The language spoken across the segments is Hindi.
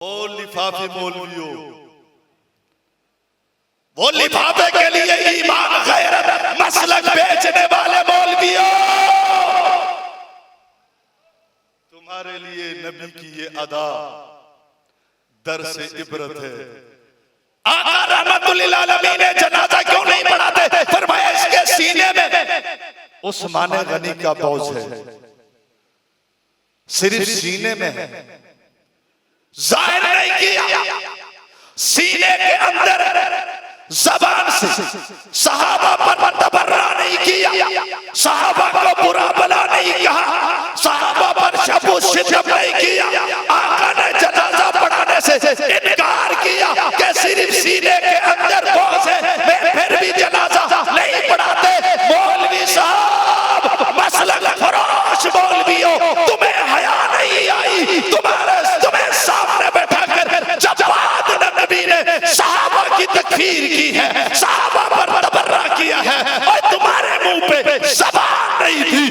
वो लिफाफे मौलवियों, वो लिफाफे के लिए ईमान गैरत मसलक बेचने वाले मौलवियों, तुम्हारे लिए नबी की ये अदा दर से इबरत है। आका रहमतुल्लिल आलमीन ने जनाजा क्यों नहीं पढ़ाते? फरमाया इसके सीने में उस्मान गनी का बोझ है, सिर्फ सीने में है, जाहिर नहीं किया। सीने के अंदर ज़बान से सहाबा पर तबर्रा नहीं किया, सहाबा को बुरा भला नहीं कहा, सहाबा पर शबो शितम नहीं किया। आका ने जनाजा पढ़ाने से इनकार किया कि सिर्फ सीने के अंदर बोझ है, मैं फिर भी जनाजा नहीं पढ़ाते। मौलवी साहब, मसलक फरोश मौलवियों, तुम्हें हया नहीं आई? तुम्हें सामने बैठा कर जब नबी ने सहाबा की तकफीर की है, सहाबा पर तबर्रा किया है, और तुम्हारे मुंह पे ज़बान नहीं थी,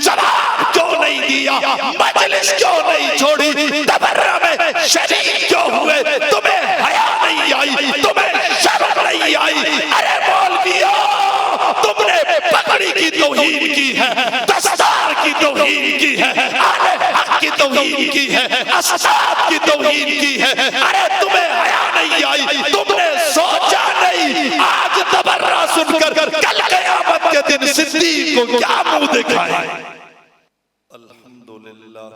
जवाब क्यों नहीं दिया? मजलिस क्यों नहीं छोड़ी? तबर्रा में शरीक क्यों हुए? तुम्हें हया नहीं आई? तुम्हें शर्म नहीं आई? अरे मौलवियों, तुमने पगड़ी की तौहीन की है, दस्तार की तौहीन की है, आले हक की तौहीन की है, अस्हाब की तौहीन की है। अरे तुम्हें हया नहीं आई? तुमने सोचा नहीं आज तबर्रा सुनकर कल क़यामत के दिन सिद्दीक़ को क्या मुंह दिखाए? अल्हम्दुलिल्लाह,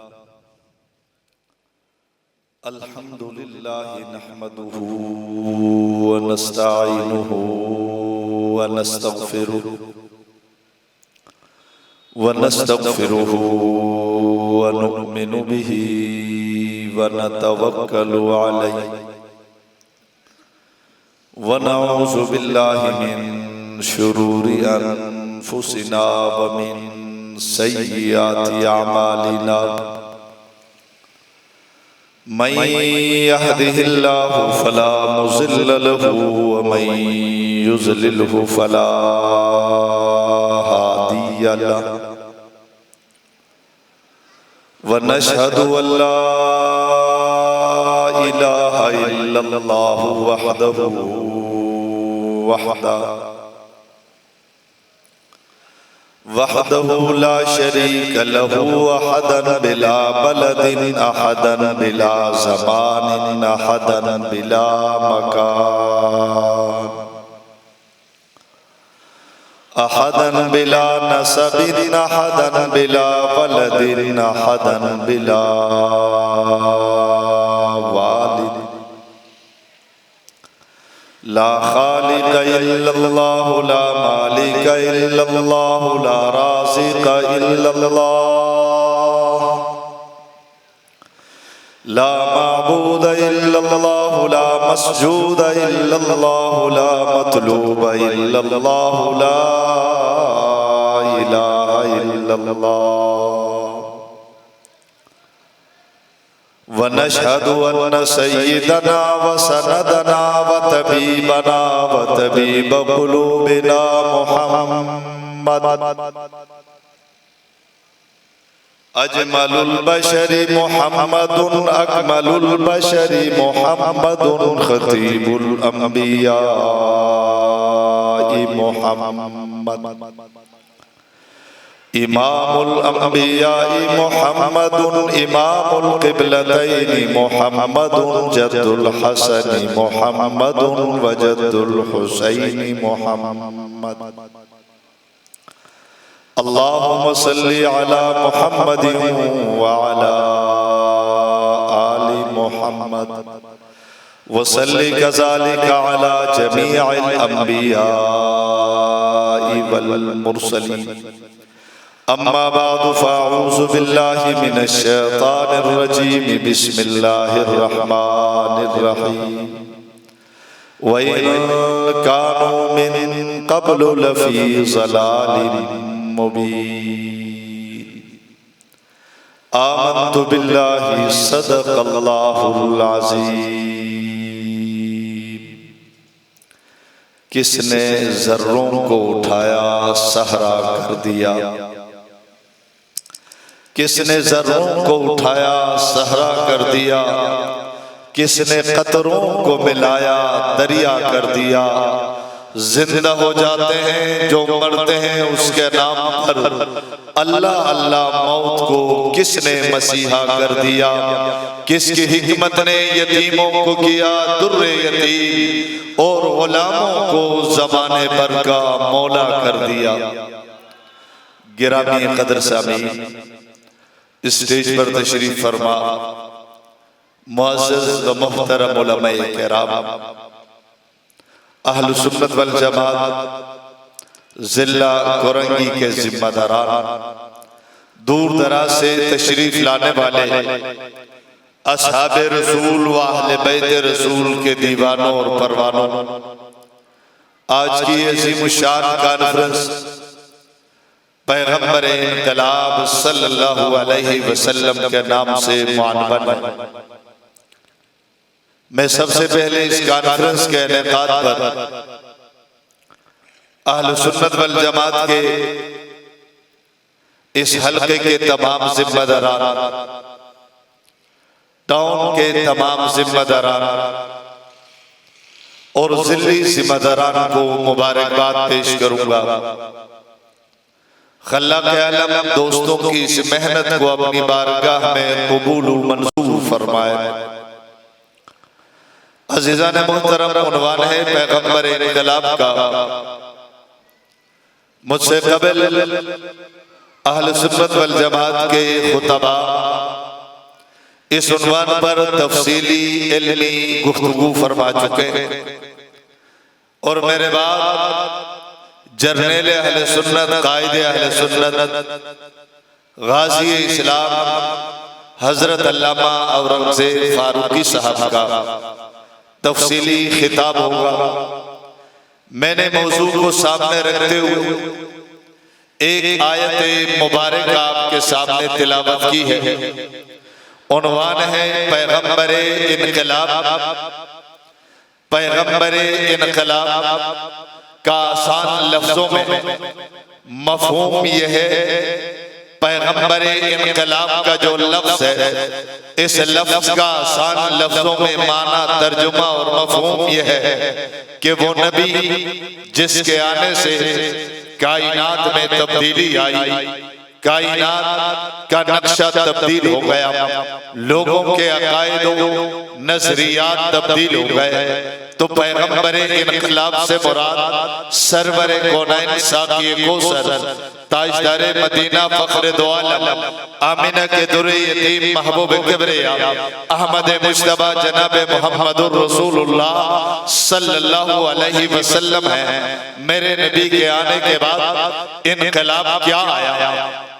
अल्हम्दुलिल्लाह नहमदुहु व नस्तईनुहु व नस्तगफिरुहु व नस्तगफिरुहु व नु'मिनु बिही व नतवक्कलु अलैहि व नऊज़ु बिल्लाहि मिन शुरूरि अनफुसिना व मिन सय्यिआति अमालिना। मन यहदिहिल्लाहु फला मुज़िल्ल लहु व मन युज़लिल्हु फला हादिय लहु। व नशहदु अल्ला इलाहा इल्लल्लाहु वहदहु ला शरीक लहु अहदन बिला बलदिन अहदन बिला ज़मानिन अहदन बिला मकान अहदन बिला नसबिन अहदन बिला वलदिन अहदन बिला वालिद। ला खालिक इल्लल्लाहु ला मालिक इल्लल्लाहु ला राज़िक इल्लल्लाह ला माबूद इल्लल्लाहु ला मस्जूद इल्लल्लाहु ला मतलूब इल्लल्लाहु ला इलाहा इल्लल्लाह। व नशहदु अन्न सय्यदना व सनदना व तबीबना व तबीब कुलूबिना मुहम्मद अजमलुल बशरि मुहम्मदुन अकमलुल बशरि मुहम्मदुन खतीबुल अंबिया मुहम्मद इमामुल अंबिया मुहम्मदुन इमामुल क़िबलतैन मुहम्मदुन जद्दुल हसन मुहम्मदुन व जद्दुल हुसैन मुहम्मद। अल्लाहुम्मा सल्लि अला मुहम्मदिन व अला आलि मुहम्मद व सल्लि कज़ालिका अला जमीइल अंबिया वल मुरसलीन। अम्मा बादु फ़अऊज़ु बिल्लाहि मिनश शैतानिर रजीम। बिस्मिल्लाहिर रहमानिर रहीम। व इन कानू मिन क़ब्लु लफ़ी ज़लालिन मुबीन। आमन्तु बिल्लाहि सदक़ल्लाहुल अज़ीम। किसने ज़र्रों को उठाया सहरा कर दिया, किसने ज़र्रों को उठाया सहरा कर दिया, किसने कतरों को मिलाया दरिया कर दिया। जिंदा हो जाते हैं जो मरते हैं उसके नाम पर, अल्लाह अल्लाह मौत को किसने मसीहा कर दिया। किसकी हिकमत ने यतीमों को किया दुर्रे यतीम और गुलामों को ज़माने पर का मौला कर दिया। गिरामी कदर सामी स्टेज पर तशरीफ फरमा मुअज़्ज़ज़ व मुहतरम उलमाए किराम, अहल सुन्नत वल जमात जिला कोरंगी के जिम्मेदारान, दूर दराज से तशरीफ लाने वाले असहाबे रसूल व अहले बैत रसूल के दीवानों और परवानों, आज की अज़ीमुश्शान कॉन्फ्रेंस पैगंबर इनकलाब सल्लल्लाहु अलैहि वसल्लम के नाम से मुअन्वन है। मैं सबसे पहले इस कॉन्फ्रेंस के इनेकाद पर अहल सुन्नत वल जमात के इस हल्के के तमाम जिम्मेदारान, टाउन के तमाम जिम्मेदारान और जिली जिम्मेदारान को मुबारकबाद पेश करूंगा। खल्लाक़ आलम दोस्तों की इस मेहनत को अपनी बारगाह में कबूल मंजूर फरमाए। अज़ीज़ान मुहतरम, उन्वान है पैगंबर इनकलाब का। मुझसे कबल अहल सुन्नत वल जमात के खुतबा इस उन्वान पर तफसीली इल्मी गुफ्तगू फरमा चुके हैं और मेरे बाद जर्नेल अहले सुन्नत, कायदे अहले सुन्नत, गाज़ी इस्लाम हजरत अल्लामा औरंगज़ेब फारूकी साहब का तफसीली खिताब होगा। मैंने मौजू को सामने रखते हुए एक आयत मुबारक आपके सामने तिलावत की है। उन्वान है पैगंबर इनकलाब। पैगंबर इनकलाब का आसान लफ्जों में मफहूम यह है, पैगंबर इनकलाब का जो लफ्ज है, इस लफ्ज का आसान लफ्जों में माना, तर्जुमा और मफहूम यह है कि वो नबी जिसके आने से कायनात में तब्दीली आई, कायनात का नक्शा तब्दील हो गया, लोगों के अकायदों नजरियात तब्दील हो गए, तो पैगंबर इनकलाब से मुराद सरवर कौनैन साक़ी कौसर ताजदारे मदीना फख्र दो आलम आमिना के दुर्रे यतीम महबूब किबरिया अहमद मुज्तबा जनाबे मुहम्मदुर रसूलुल्लाह सल्लल्लाहु अलैहि वसल्लम है। मेरे नबी के आने के बाद इनकलाब क्या आया,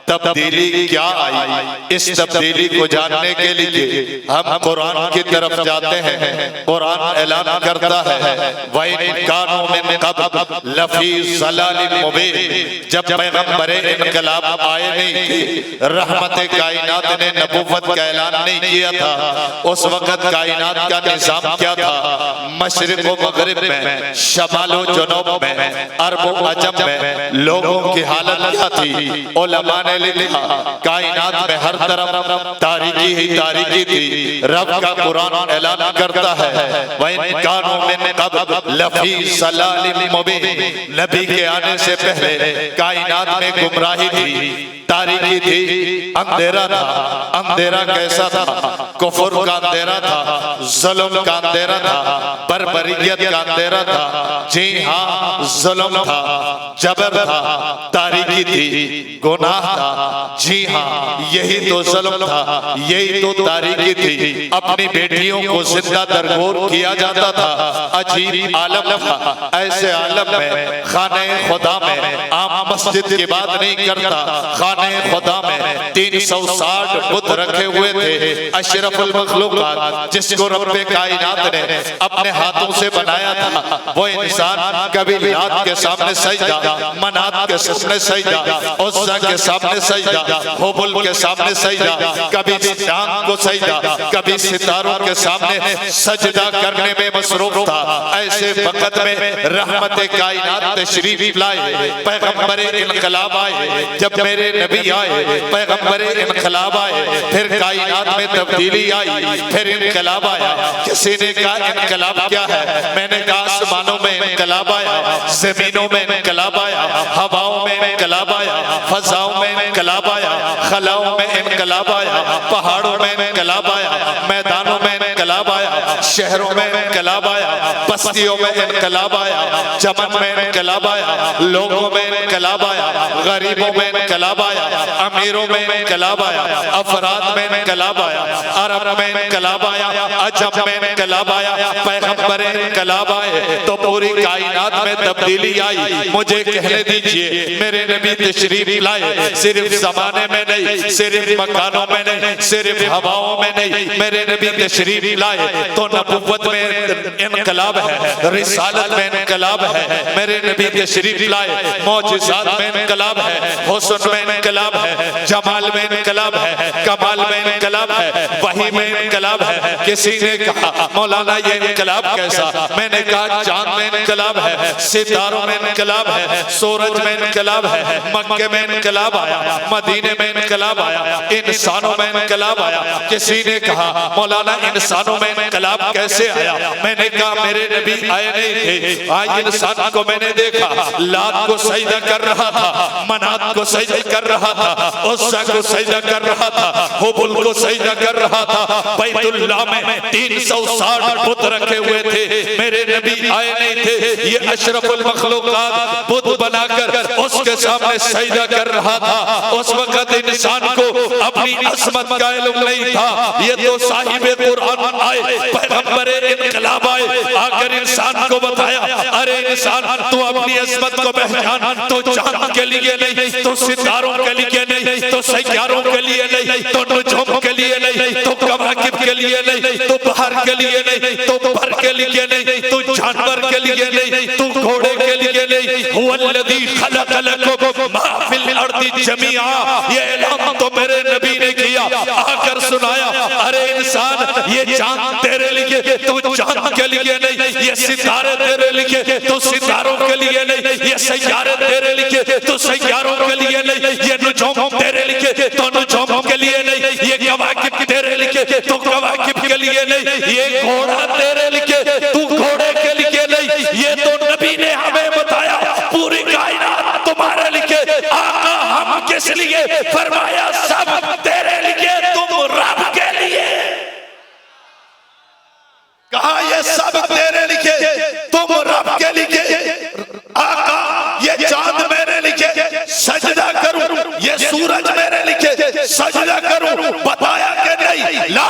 तब्दीली क्या आई, इस तब्दीली को जानने के लिए हम कुरान की तरफ जाते हैं। कुरान ऐलान करता है वइन कानू मिन क़ब्ल लफ़ी ज़लालिम मुबीन। जब पैगंबर इनकलाब आए नहीं थे, रहमत कायनात ने नबुव्वत का ऐलान नहीं किया था, उस वक्त कायनात का निज़ाम क्या था, मशरिक़ व मग़रिब में, शमाल व जनूब में, अरब व अजम में लोगों की हालत क्या थी। उलमा ने लिखा कायनात में हर तरफ तारीकी ही तारीकी थी। रब का कुरान ऐलान करता है वइन कानू मिन क़ब्ल लफ़ी ज़लालिम मुबीन। नबी के आने से पहले कायनात में गुमराही थी, तारीकी थी, अंधेरा था। अंधेरा कैसा था, कुफ्र का अंधेरा था, जुल्म का अंधेरा था, बर्बरियत का अंधेरा था। जी हाँ, जुल्म था, जबर था, तारीकी थी, गुनाह था। जी हाँ, यही तो जुल्म था, यही तो तारीकी थी। अपनी बेटियों को जिंदा दरगोर किया जाता था। अजीब आलम था। ऐसे आलम में खाने खुदा में आम मस्जिद की बात नहीं करता, खाने खुदा में 360 बुत रखे हुए थे। अशरफुल मखलूकात जिसको रब्बे कायनात ने अपने हाथों से बनाया था, वो इंसान कभी लात के सामने सजदा, मनात के सामने सजदा, उज़्ज़ा के सामने सामने सजदा, हुबुल के सामने सजदा, कभी चांद को सजदा, कभी सितारों के सामने सजदा करने में मसरूफ था। ऐसे वक्त में रहमत कायनात तशरीफ लाए, पैगंबर इनकलाब आए। जब मेरे नबी आए, पैगंबर इनकलाब आए, फिर कायनात में तब्दीली आई, फिर इनकलाब आया। किसी ने कहा इनकलाब क्या है? मैंने कहा आसमानों में इनकलाब आया, जमीनों में इनकलाब आया, हवाओं में इनकलाब आया, फजाओं में इनकलाब आया, खलाओं में इनकलाब आया, पहाड़ों में इनकलाब आया, मैदानों में इनकलाब आया, शहरों में इनकलाब आया, बस्तियों में इनकलाब आया, चमन में इनकलाब आया, लोगों में इनकलाब आया, गरीबों में इनकलाब आया, अमीरों में इनकलाब आया, अफराद में इनकलाब आया, अरब में इनकलाब आया, अजम में इनकलाब आया, पैगंबर इनकलाब आए तो पूरी कायनात में तब्दीली आई। मुझे कहने दीजिए मेरे नबी तशरीफ लाए, सिर्फ जमाने में नहीं, सिर्फ मकानों में नहीं, सिर्फ हवाओं में नहीं, मेरे नबी तशरीफ लाए तो नबुव्वत में इनकलाब है, रिसालत में इनकलाब है। मेरे नबी तशरीफ लाए मौजिज़ात में इनकलाब है, हुस्न में इनकलाब है, जमाल में इनकलाब है, कमाल में इनकलाब है, वही में इनकलाब है। किसी ने कहा मौलाना ये इनकलाब कैसा? मैंने कहा चांद में इनकलाब है, सितारों में इनकलाब है, सूरज में इनकलाब है, मक्के में इनकलाब आया, मदीने में इनकलाब आया, इंसानों में इनकलाब आया। किसी ने कहा मौलाना इंसानों में इनकलाब कैसे आया? मैंने कहा मेरे नबी आए नहीं थे, आज इंसान को मैंने देखा, लात को सजदा कर रहा था, मनात को सजदा कर रहा था, उस्सा को सजदा कर रहा था, हुबुल को सजदा कर रहा था। बैतुल्लाह में 360 बुत रखे हुए थे, मेरे नबी आए नहीं थे। ये अशरफुल मखलूकात बुत बनाकर उसके सामने सजदा कर रहा था। उस वक्त इंसान को अपनी असमत का इल्म नहीं था। ये तो साहिबे कुरान आए, पैगंबर इनकलाब आए, आकर इंसान को बताया अरे इंसान तू अपनी असमत को पहचान, तो चांद के लिए नहीं, तो सितारों के लिए नहीं, तो सैयारों के लिए नहीं, तो नुजूम के लिए नहीं, तो कवाकिब के लिए नहीं, तो बहर के लिए नहीं, तो पर के लिए नहीं, तो जानवर के लिए नहीं, तो घोड़े के लिए नहीं। हुवल्लज़ी खलक़ लकुम मा फिल अर्दी जमीआ, ये ऐलान तो मेरे नबी ने किया, आकर सुनाया अरे इंसान ये चांद तेरे लिए, तो चांद के लिए नहीं, ये सितारे तेरे लिए, तो सितारों के लिए नहीं, ये सैयारे तेरे लिए, तो सैयारों के लिए नहीं, ये नुजूम तेरे लिए, तो नुजूम के लिए नहीं, ये कवाकिब तेरे लिए, तो कवाकिब के लिए नहीं, ये घोड़ा तेरे लिए, तू घोड़े के लिए नहीं। ये तो नबी ने हमें बताया पूरी कायनात तुम्हारे लिए। आका हम किस लिए? फरमाया सब तेरे लिए, तुम रब के लिए। कहा ये सब तेरे लिए, तुम रब के लिए। आका ये चांद मेरे लिए सजदा करूं, ये सूरज मेरे लिए सजदा करूं, बताया कि नहीं ला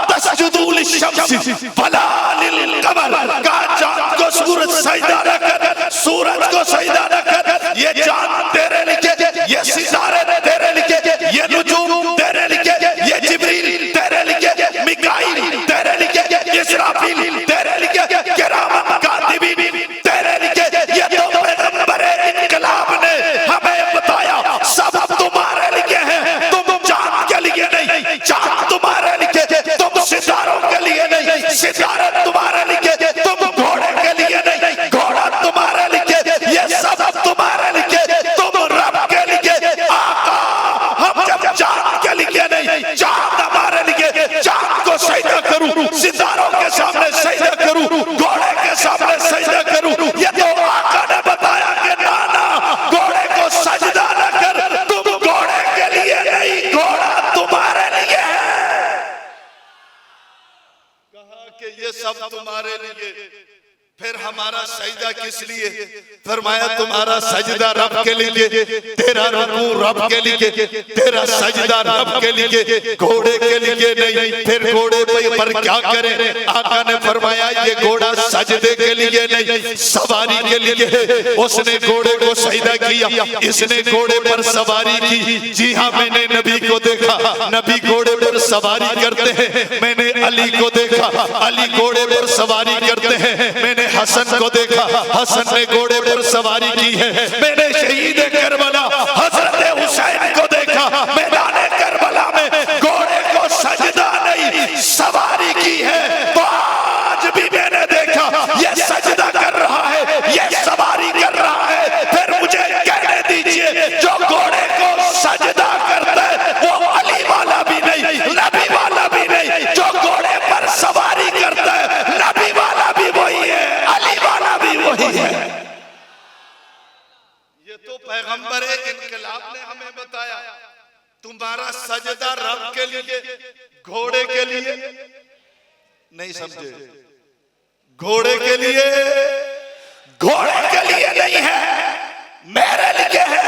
तस्जुदू लिश्शम्सी वला लिलकमर। कहा चांद को सूरज सजदा न कर, सूरज को सजदा न कर, ये चांद तेरे लिए, ये सितारे तेरे लिए, ये नुजूम तेरे लिए, ये जिब्रील तेरे लिए, मिकाईल तेरे लिए, इसराफील तेरे लिए, किरामन कातिबीन तेरे लिए। ये तो पैगंबर इनकलाब ने हमें बताया सब तुम्हारे लिए है, तुम चांद के लिए नहीं, चांद तुम्हारे लिए, तुम सितारों के लिए नहीं, सितारे तुम्हारे लिए, तुम घोड़े के लिए नहीं, घोड़ा तुम्हारे लिए, ये सब तुम्हारे लिए, तुम रब के लिए। आका हम जब चांद के लिए नहीं, चांद हमारे लिए, चांद को सजदा करूं, सितारों के सामने सजदा करूं, घोड़े के सामने सजदा करूं, ये तो आका ने बताया कि नाना घोड़े को सजदा न कर, तुम घोड़े के लिए नहीं, घोड़ा तुम्हारे लिए है। कहा कि ये सब तुम्हारे लिए, फिर हमारा सजदा किस लिए? फरमाया तुम्हारा सजदा रब के लिए, तेरा रुकू रब के लिए, तेरा सजदा रब के लिए, घोड़े के लिए नहीं। फिर घोड़े पर क्या करें? आका ने फरमाया ये घोड़ा सजदे के लिए नहीं, सवारी के लिए। उसने घोड़े को सजदा किया, इसने घोड़े पर सवारी की। जी हाँ, मैंने नबी को देखा, नबी घोड़े पर सवारी करते हैं। मैंने अली को देखा, अली घोड़े पर सवारी करते हैं। मैंने हसन को देखा, हसन ने घोड़े पर सवारी की है। मैंने शहीद करबला हजरत हुसैन को देखा, अपना सजदा रब के लिए, घोड़े के लिए नहीं समझे, घोड़े के लिए, घोड़े के लिए नहीं है, मेरे लिए है।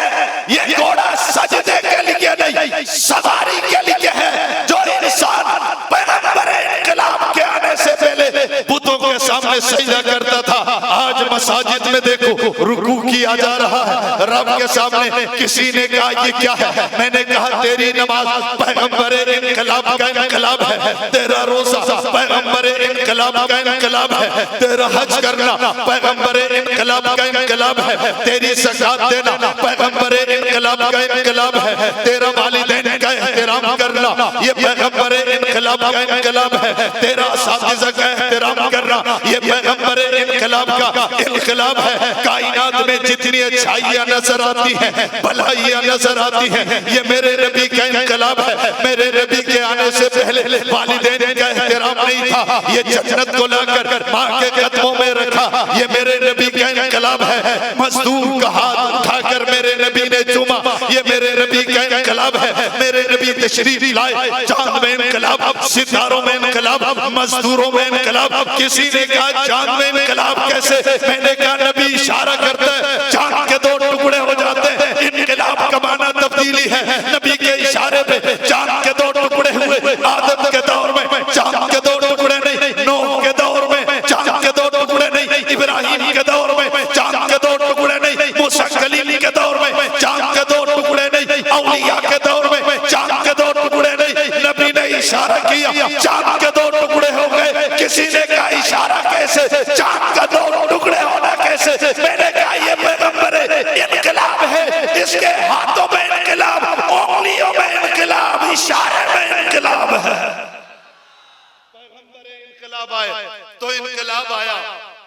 ये घोड़ा सजदे के लिए नहीं, सवारी के लिए है। जो इंसान पैगंबर इनकलाब के आने से पहले बुतों के सामने सजदा करता था, आज मसाजिद में देखो रुकू किया जा रहा है रब के सामने। किसी ने कहा ये क्या है, मैंने कहा तेरी नमाज पैगंबर इनकलाब का इनकलाब है, तेरा रोजा पैगंबर इनकलाब का इनकलाब है, तेरा हज करना पैगंबर इनकलाब का इनकलाब है, तेरी ज़कात देना पैगंबर इनकलाब का इनकलाब है, तेरा वालिदैन का एहतराम करना ये पैगंबर इनकलाब का इनकलाब है, तेरा असातिज़ा का एहतराम करना ये पैगंबर इनकलाब का इनकलाब है। कायनात में जितनी अच्छाइयाँ नजर आती हैं, भलाइयाँ नजर आती हैं, ये मेरे नबी का इनकलाब है। मेरे नबी के आने से पहले वालिदैन का एहतराम नहीं था, ये जन्नत को लाकर माँ के कदमों में रखा, ये मेरे नबी का इनकलाब है। मजदूर का हाथ उठाकर मेरे नबी ने चूमा, ये मेरे नबी का इनकलाब है। मेरे नबी तशरीफ लाए, चांद में इनकलाब, सितारों में इनकलाब, मजदूरों में इनकलाब। किसी ने कहा चांद में इनकलाब कैसे, मैंने कहा नबी इशारा करता है चांद के दो टुकड़े हो जाते हैं, इनकलाब का माना तब्दीली है। नबी के इशारे पे चांद के दो टुकड़े हुए। आदम के दौर में चांद के दो टुकड़े नहीं, नूह के दौर में चांद के दो टुकड़े नहीं, इब्राहिम के दौर में चांद के दो टुकड़े नहीं, मूसा कलीम के दौर में चांद के दो टुकड़े नहीं, औलिया के दौर में चांद के दो टुकड़े नहीं। नबी ने इशारा किया चांद के दो टुकड़े हो गए। किसी ने कहा इशारा कैसे, चांद का दो टुकड़े होना कैसे, मैंने कहा ये पैगंबर इनकलाब है, इसके हाथों में इनकलाब, उंगलियों में इनकलाब, इशारे में इनकलाब है। पैगंबर इनकलाब आए तो इनकलाब आया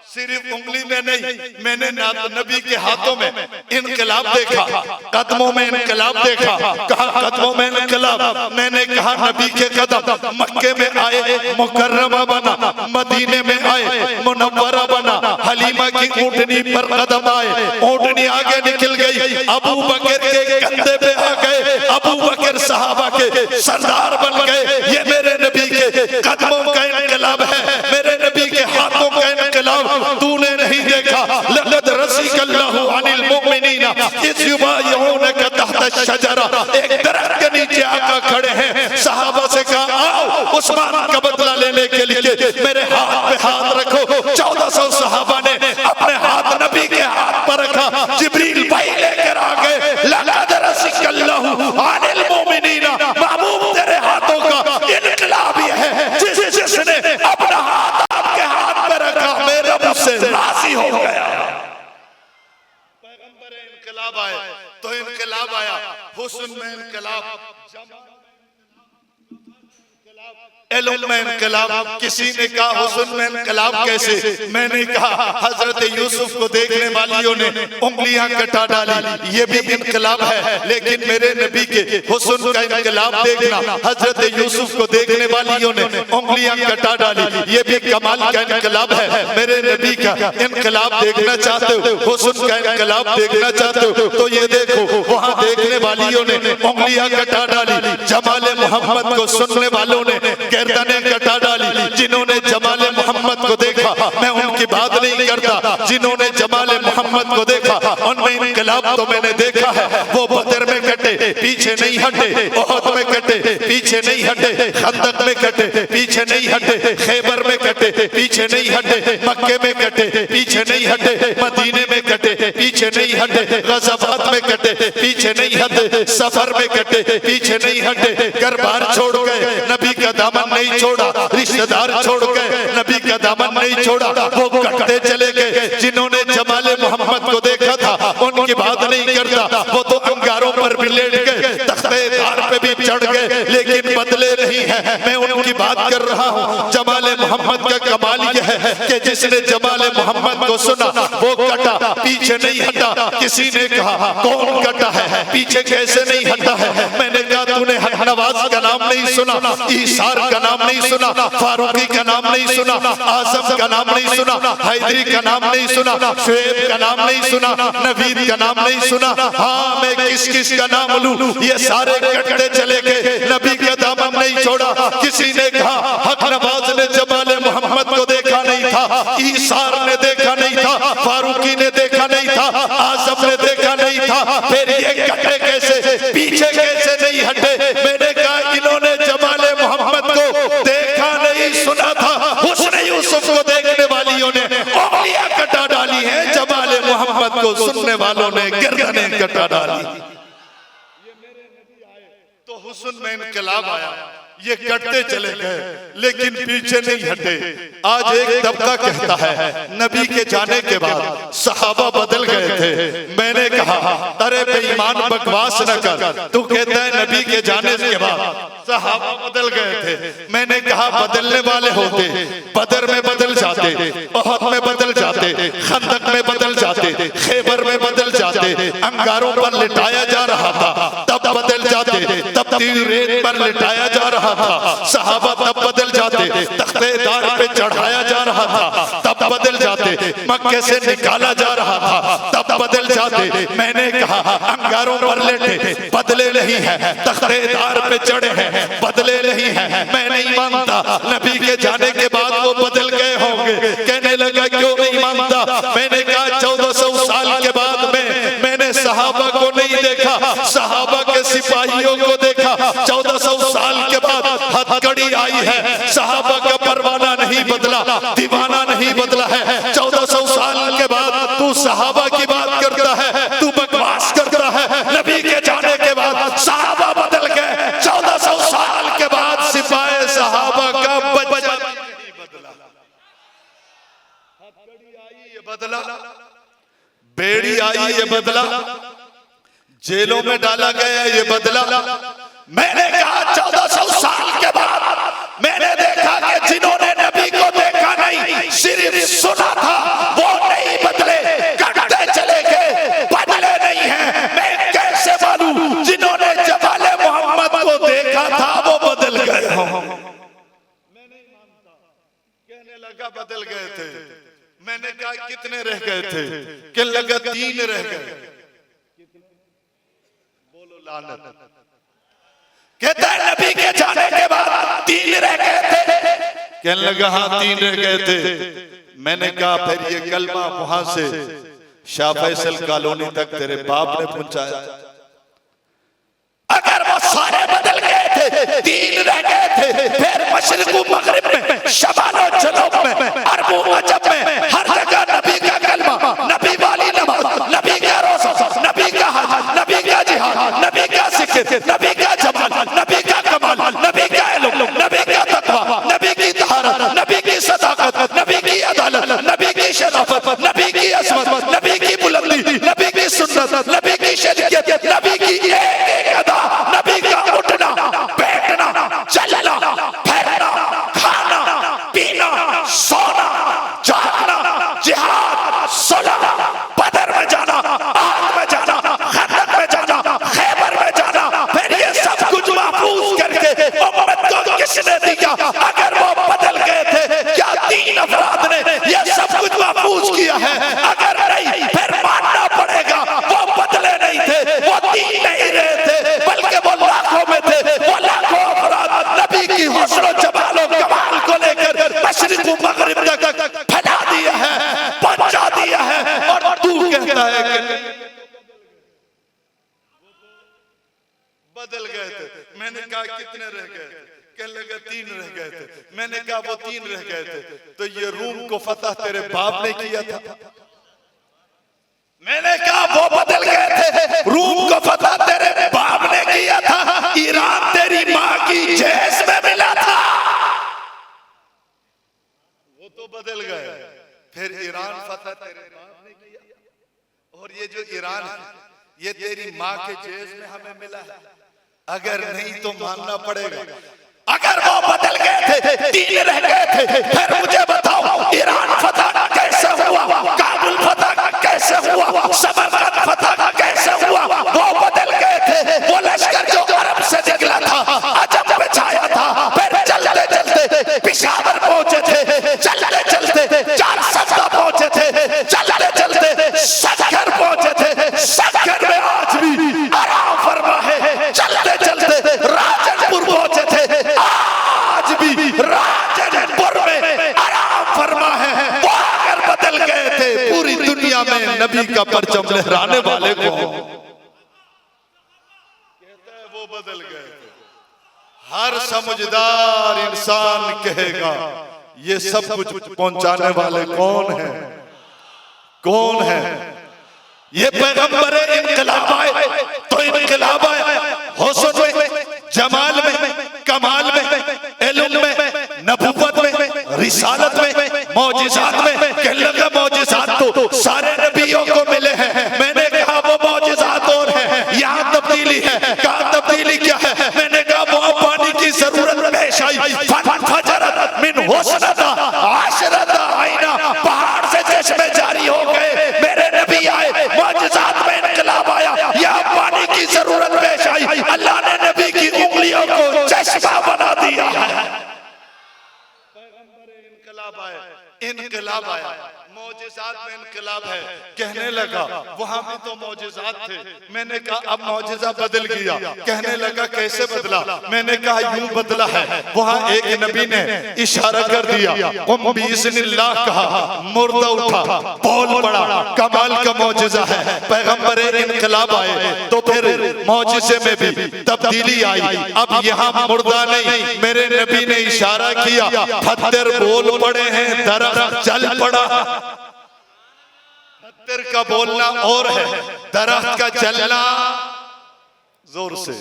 सिर्फ उंगली में नहीं, मैंने नबी के हाथों में इनकलाब देखा, कदमों में इनकलाब देखा। कहा कदमों में इनकलाब, मैंने कहा नबी के कदम मक्के में आए, मुकर्रमा बना, मदीने में आए, मुनव्वरा बना, हलीमा की ऊँटनी पर कदम आए, ऊँटनी आगे निकल गई, अबू बकर के कंधे पे आ गए, अबू बकर सहाबा के सरदार बन गए। ये मेरे नबी के कदमों का इनकलाब है, मेरे नबी के हाथों का इनकलाब तूने नहीं देखा। लक़द रज़ियल्लाहु अनिल मुमिनीना इज़ युबायिऊनका तहत शजरा, एक दरख्त के नीचे आका खड़े हैं। सहाबा से कहा आओ उस्मान का बदला लेने के लिए मेरे हाथ पे हाथ रखो। 1400 सहाबा ने अपने हाथ नबी के हाथ पर रखा, जिब्रील भाई लेकर आ गए। लक़द रज़ियल्लाहु अनिल मुमिनीना, महबूब तेरे हाथों का इनकलाब ये है, जिसने अपना हाथ आपके हाथ पे रखा मेरे रब से राजी हो गया। पैगंबर इनकलाब आए तो इनकलाब आया, हुस्न में इनकलाब, इल्म में इनकलाब। किसी ने कहा हुस्न में इनकलाब कैसे, मैंने कहा हजरत यूसुफ को देखने वालियों ने उंगलियां कटा डाली, ये भी इनकलाब है। लेकिन मेरे नबी के हुस्न का इनकलाब देखना, हजरत यूसुफ को देखने वालियों ने उंगलियां कटा डाली, ये भी कमाल का इनकलाब है। मेरे नबी का इनकलाब देखना चाहते हो, हुस्न का इनकलाब देखना चाहते हो, तो ये देखो वहाँ देखने वालियों ने उंगलियां कटा डाली, जमाले मोहम्मद को सुनने वालों ने गर्दनें कटा डाली। जिन्होंने जमाले मोहम्मद को देखा, मैं उनकी बात नहीं करता, जिन्होंने जमाले मोहम्मद को देखा उनमें इनकलाब तो मैंने देखा है। वो बदर में कटे पीछे नहीं हटे, ओहद में कटे पीछे नहीं हटे, खंदक में कटे पीछे नहीं हटे, खैबर में कटे पीछे नहीं हटे, मक्के में कटे पीछे नहीं हटे, मदीने में कटे पीछे नहीं हटे, गज़वात में कटे पीछे नहीं हटे, सफर में कटे पीछे नहीं हटे। घर बार छोड़ गए, नबी का दामन नहीं छोड़ा, रिश्तेदार छोड़ गए, नबी का दामन नहीं छोड़ा, वो कटते चले गए। जिन्होंने जमाले मोहम्मद को देखा था उनकी बात नहीं करता, वो तो अंगारों पर भी लेट गए, तख्ते-ए-दार पे भी चढ़ गए, लेकिन बदले नहीं है। मैं उनकी बात कर रहा हूँ। जमाले मोहम्मद का कमाल यह है कि जिसने जमाले मोहम्मद को सुना वो कटा पीछे नहीं हटा। किसी ने कहा कौन कटा है, पीछे कैसे नहीं हटा है? मैंने कहा तूने हक नवाज का नाम नहीं सुना, ईसार का नाम नहीं सुना, फारूकी का नाम नहीं सुना, आजम का नाम नहीं सुना, सुना, हैदरी का नाम नहीं सुना, शुएब का नाम नहीं सुना, नवीद का नाम नहीं सुना। हाँ, मैं किस किस का नाम लूं? ये सारे कटते चले गए, नबी का दामन नहीं छोड़ा। किसी ने कहा हक नवाज ने जमाले मोहम्मद को देखा नहीं था, ईसार ने देखा नहीं था, फारूकी ने देखा नहीं था, आजम ने देखा नहीं था। फिर ये कटे कैसे, पीछे कैसे नहीं हटे? मैंने कहा इन्होंने जमाले मोहम्मद को देखा नहीं, सुना था। हुस्न यूसुफ को देखने वालियों ने उंगलियां कटा डाली हैं, जमाले मोहम्मद को सुनने वालों ने गर्दनें कटा डाली। तो हुस्न में इनकलाब आया, ये कटते चले गए लेकिन पीछे नहीं हटे। आज एक तबका कहता है नबी के जाने के बाद सहाबा बदल गए थे। मैंने कहा अरे बेईमान बकवास न कर, तू कहता है नबी के जाने के बाद सहाबा बदल गए थे। मैंने कहा बदलने वाले होते बदर में बदल जाते, उहद में बदल जाते, खंदक में बदल जाते, खैबर में बदल जाते, अंगारों पर लिटाया जा रहा था तब बदल जाते, तब रेत पर लिटाया जा रहा था सहाबा तब बदल जाते, तख्तेदार पे चढ़ाया जा रहा था तब बदल जाते, मक्के से निकाला जा रहा था तब बदल जाते। मैंने कहा अंगारों पर लेटे बदले नहीं है, तख्तेदार पे चढ़े हैं बदले नहीं है। मैं नहीं मानता नबी के जाने के बाद वो बदल गए होंगे। कहने लगा क्यों नहीं मानता? मैंने कहा 1400 साल के बाद मैंने सहाबा को नहीं देखा, सहाबा के सिपाहियों को देखा। 1400 साल के बाद हथकड़ी आई है, सहाबा का परवाना नहीं बदला, दीवाना नहीं बदला है। 1400 साल के बाद तू सहाबा की बात करता है, तू बकवास करता है। नबी के जाने के बाद सहाबा बदल गए, 1400 साल के बाद सिपाही सहाबा का बदला। हथकड़ी आई ये बदला, बेड़ी आई ये बदला, जेलों में डाला गया ये बदला। मैंने कहा 1400 साल के बाद मैंने देखा कि जिन्होंने नबी को देखा नहीं सिर्फ सुना था वो नहीं बदले, कटते चले गए, बदले नहीं हैं। मैं कैसे मानूं जिन्होंने जमाले मोहम्मद को देखा था वो बदल गए हों? मैं नहीं मानता। कहने लगा बदल गए थे। मैंने कहा कितने रह गए थे? कहने लगा 3 रह गए। बोलो लानत। कहता है नबी के जाने के बाद 3 रह गए थे। कहने लगा हाँ 3 रह गए थे। मैंने कहा फिर ये कलमा वहां से शाह फैसल कॉलोनी तक तेरे बाप ने पहुंचाया। अगर वो सारे बदल गए थे, 3 रह गए थे, फिर मशरिक व मगरिब में, शमाल और जनूब में, अरब व अजम में हर जगह नबी का कलमा, नबी वाली नमाज, नबी का रोज़ा, नबी का हज, नबी का जिहाद, नबी का जिक्र, नबी का जमाल, नबी का कमाल, नबी का इल्म, नबी का तक़वा, नबी की तहारत, नबी की सदाकत, नबी की अदालत, नबी की शराफत, नबी की असमत, नबी की बुलंदी, नबी की सुन्नत, नबी की शरीयत, नबी की एक अदा, नबी का उठना बैठना चलना फिरना खाना पीना सोना जागना जिहाद सुलह बदर में जाना आग में जाना खंदक में जाना खैबर में जाना, फिर ये सब कुछ महफूज करके उम्मत को किसने दिया? अगर वो बदल गए थे क्या 3 अफराद ने ये सब कुछ महफूज किया है? अगर नहीं फिर मानना पड़ेगा वो बदले नहीं थे, वो 3 नहीं रहे थे बल्कि वो लाखों में थे। वो लाखों अफराद नबी की हुस्न और जमाल और कमाल को लेकर मशरिक व मगरिब तक फैला दिया है, पहुंचा दिया है। और तू कहता है कि बदल गए थे। मैंने कहा कितने रह गए थे? कहने लगा 3 रह गए थे। मैंने कहा वो 3 रह गए थे तो ये रूम को फतह तेरे बाप ने किया था। मैंने कहा वो बदल गए थे, रूम को फतह तेरे बाप ने किया था, ईरान तेरी माँ की जेस में मिला था। वो तो बदल गए, फिर ईरान फतह तेरे बाप ने किया और ये जो ईरान है ये तेरी माँ के जेस में हमें मिला है। अगर नहीं तो मानना पड़ेगा। अगर वो बदल गए थे, 3 रह गए थे, फिर मुझे बताओ ईरान फतह कैसे हुआ, काबुल फतह कैसे हुआ, समरकंद फतह कैसे हुआ? वो बदल गए थे। वो लश्कर जो अरब से निकला था, अजम में छाया था, फिर चलते चलते पेशावर पहुंचे थे, चलते चलते 400 नबी का परचम लहराने वाले को कहता है वो बदल गए। हर समझदार इंसान कहेगा ये सब कुछ पहुंचाने वाले कौन है? कौन है? ये पैगंबर इनकलाब आए तो इनकलाब आया हुस्न में, जमाल में, कमाल में, इल्म में, नबूवत में, रिसालत में, मौजिज़ात में। कहने लगा मौजिज़ात तो सारे नबियों को मिले हैं। मैंने कहा वो मौजिज़ात और है, यहाँ तब्दीली है। कहा तब्दीली क्या है? मैंने कहा वो पानी की जरूरत पेश आई, फजरत मिन हुस्नता आशरता आईना, पहाड़ से चश्मे जारी हो गए। मेरे नबी आए, मौजिज़ात में इनकलाब आया, यहाँ पानी की जरूरत पेश आई, अल्लाह ने नबी की उंगलियों को चश्मा बना दिया। इनकलाब आया, इनकलाब आया, मौजिज़ात में इनकलाब है। कहने लगा वहां भी तो मौजिज़ात थे। मैंने कहा अब मौजिज़ा बदल गया। कहने लगा कैसे बदला? मैंने कहा यूं बदला है, वहां एक नबी ने इशारा कर दिया, कुम बिइज़्निल्लाह कहा, मुर्दा उठा, बोल पड़ा। कमाल का मौजिज़ा है। पैगंबर इनकलाब आए तो फिर मौजिज़े में भी तब्दीली आई। अब यहाँ मुर्दा नहीं, मेरे नबी ने इशारा किया, पत्थर बोल पड़े हैं, दरख्त चल पड़ा। पत्थर का बोलना और है, दरख्त का चलना जोर से।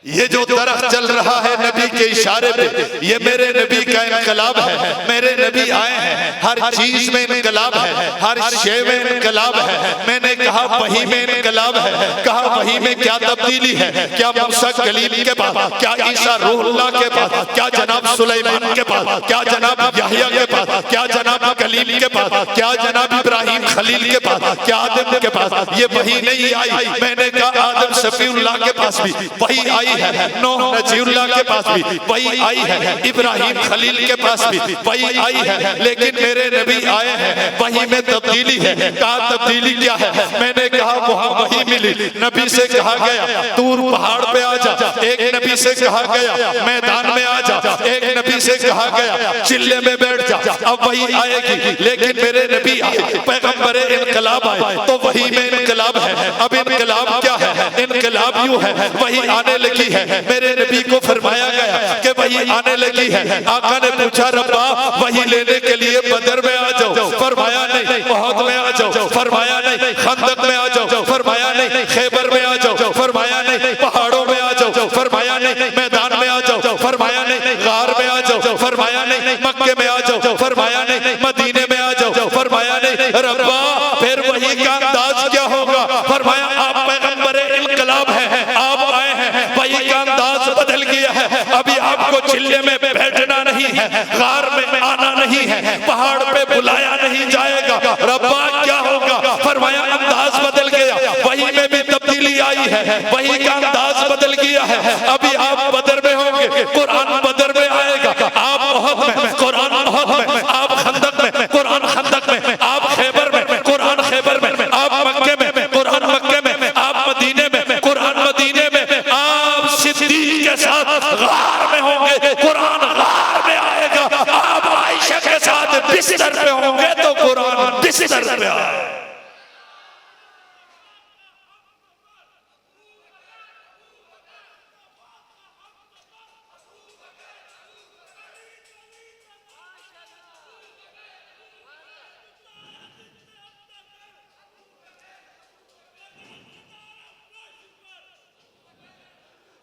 ये जो दरख्त चल रहा है नबी के इशारे पे, ये मेरे नबी का इनकलाब है। मेरे नबी आए हैं, हर चीज में इनकलाब है, हर शे में इनकलाब है। मैंने कहा वही में इनकलाब है। कहा वही में क्या तब्दीली है? क्या मूसा कलीम के पास, क्या ईसा रूहुल्लाह के पास, क्या जनाब सुलेमान के पास, क्या जनाब यहया के पास, क्या जनाब कलीम के पास, क्या जनाब इब्राहिम खलील के पास, क्या आदम के पास ये वही नहीं आई? मैंने कहा आदम सफीउल्लाह के पास भी वही आई है, नूह नजीउल्लाह के पास भी वही आई है, इब्राहिम खलील के पास भी वही आई है। लेकिन मेरे नबी आए हैं, वही में तब्दीली है। कहा तब्दीली क्या है? मैंने कहा वहां वही मिली। नबी से कहा गया तूर पहाड़ पे आ जा, एक नबी से कहा गया मैदान में आ जा, एक नबी से कहा गया चिल्ले में बैठ जा। अब वही आएगी, लेकिन मेरे नबी आए, पैगंबर इनकलाब आए तो वही में इनकलाब है। अब इनकलाब क्या है? इनकलाब यूं है, वही आने लगी है। मेरे नबी को फरमाया गया कि वही आने लगी है। आका ने पूछा रब्बा वही लेने के लिए बदर में आ जाओ, फरमाया नहीं। उहद में आ जाओ, फरमाया नहीं। खंदक में आ जाओ, फरमाया नहीं। खैबर में आ जाओ, फरमाया नहीं। पहाड़ों में आ जाओ, फरमाया नहीं। मैदान में आ जाओ, फरमाया नहीं। गार में आ जाओ, फरमाया नहीं। मक्के में आ जाओ, फरमाया नहीं। मदीने में आ जाओ, फरमाया नहीं। रब्बा फिर वही का अंदाज क्या होगा? फरमाया आप पैगंबर इनकलाब है, आप आए हैं, वही का अंदाज बदल गया है। अभी आपको चिल्ले में बैठना नहीं है, गार में आना नहीं है, पहाड़ पे बुलाया नहीं जाएगा। रब्बा क्या होगा? फरमाया अंदाज बदल गया, वही में भी तब्दीली आई है, वही का अंदाज बदल गया है। अभी आप बदर में होंगे, कुरान बदर में आएगा। आप उहद में, कुरान उहद में। आप खंदक में, कुरान खंदक में। आप खैबर में, कुरान खैबर में। आप मक्के में, कुरान मक्के में। आप मदीने में, कुरान मदीने में। आप सिद्दीक के साथ गार में होंगे, कुरान गार में आएगा। आप आयशा के साथ बिस्तर पे होंगे तो कुरान बिस्तर पे आएगा।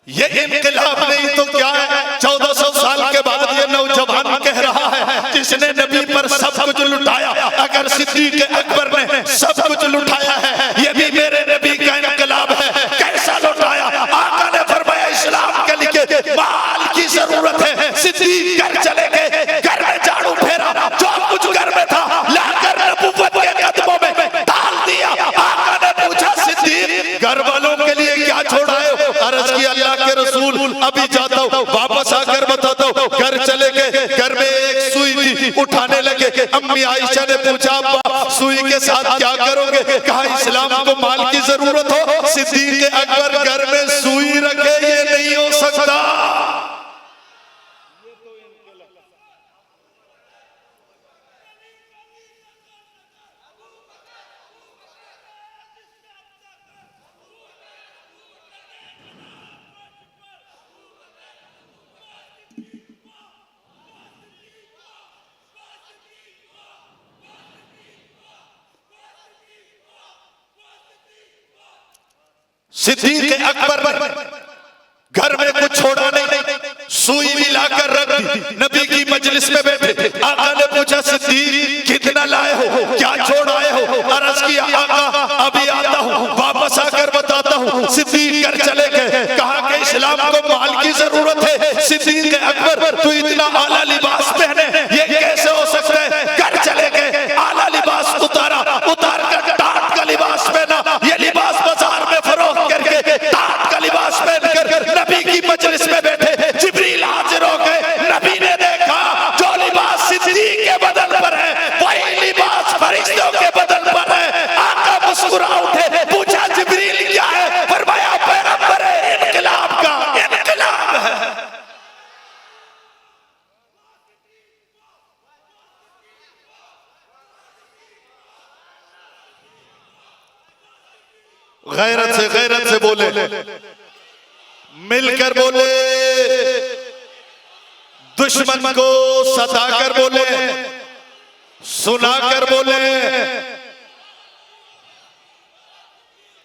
ये इनकलाब नहीं तो क्या है? 1400 साल के बाद ये नौजवान कह रहा है जिसने नबी पर सब कुछ लुटाया, अगर सिद्दीक अकबर ने सब कुछ लुटाया है, ये भी मेरे नबी का इनकलाब है। कैसा लुटाया? आका ने फरमाया इस्लाम के लिए माल की जरूरत है। सिद्दीक घर चले गए, घर में झाड़ू फेरा, जो कुछ घर में था लाकर नबूवत के कदमों में डाल दिया। आका ने पूछा सिद्दीक घर वालों के लिए क्या छोड़ा है? अर्ज की अल्लाह के रसूल अभी जाता हूँ, वापस आकर बताता हूँ। घर चले गए, घर में एक सुई थी, उठाने लगे। अम्मी आयशा ने पूछा अब्बा सुई के साथ क्या करोगे? कहा इस्लाम को माल की जरूरत हो, सिद्दीक अकबर घर में सुई रखे, ये नहीं हो सकता। सिद्दीक अकबर ने घर में कुछ छोड़ा नहीं, सुई भी लाकर रख दी। नबी की मजलिस में बैठे, आका ने पूछा सिद्दीक कितना लाए हो, क्या छोड़ आए हो? अर्ज किया आका अभी आता हूँ, वापस आकर बताता हूँ। सिद्दीक घर चले गए, कहा कि इस्लाम को माल की जरूरत है। सिद्दीक अकबर तू इतना आला लिबास पहने, ये कैसे हो सकता है? घर चले गए, आला लिबास उतारा, उतार कर टाट का लिबास पहना। ये लिबास बाजार में फरोख्त करके टाट का लिबास पहनकर नबी की मजलिस में बैठे। जिब्रील हाजिर हो गए। नबी ने देखा जो लिबास सिद्दीक के बदन पर है वही लिबास फरिश्तों के बदन पर है। आका मुस्कुरा उठे, पूछा जिब्रील क्या है? फरमाया पैगंबर है, इनकलाब का इनकलाब है। गैरत से बोले, मिलकर बोले, दुश्मन को सताकर बोले, सुनाकर बोले,